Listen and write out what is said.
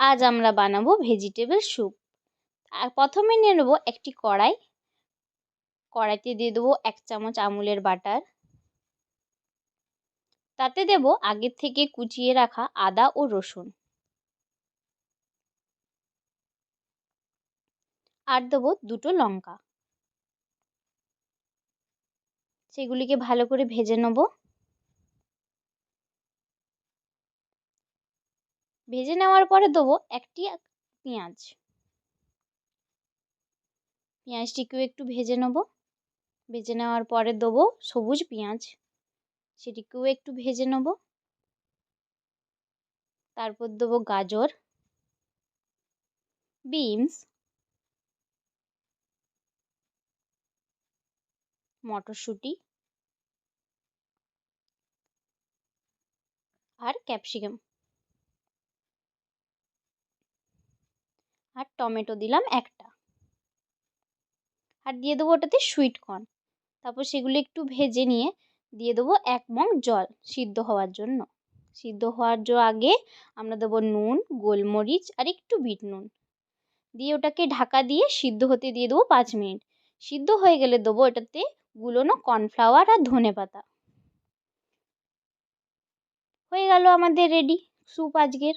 আজ আমরা বানাবো ভেজিটেবল স্যুপ। আর প্রথমে নিয়ে নেবো একটি কড়াই। কড়াইতে দিয়ে দেবো 1 চামচ আমুলের বাটার। তাতে দেব আগের থেকে কুচিয়ে রাখা আদা ও রসুন। আর দেবো 2টো লঙ্কা। সেগুলিকে ভালো করে ভেজে নেব। ভেজে নেওয়ার পরে দেবো একটি পেঁয়াজ। পেঁয়াজটিকেও একটু ভেজে নেব। ভেজে নেওয়ার পরে দেবো সবুজ পেঁয়াজ, সেটিকেও একটু ভেজে নেব। তারপর দেবো গাজর, বিনস, মটরশুঁটি আর ক্যাপসিকাম আর টমেটো দিলাম একটা। আর দিয়ে দেবো ওটাতে সুইট কর্ন। তারপর সেগুলো একটু ভেজে নিয়ে দিয়ে দেবো 1 মগ জল সিদ্ধ হওয়ার জন্য। সিদ্ধ হওয়ার আগে আমরা দেবো নুন, গোলমরিচ আর একটু বিট নুন দিয়ে ওটাকে ঢাকা দিয়ে সিদ্ধ হতে দিয়ে দেবো 5 মিনিট। সিদ্ধ হয়ে গেলে দেবো এটাতে গুলোনো কর্নফ্লাওয়ার আর ধনেপাতা। হয়ে গেল আমাদের রেডি স্যুপ আজকের।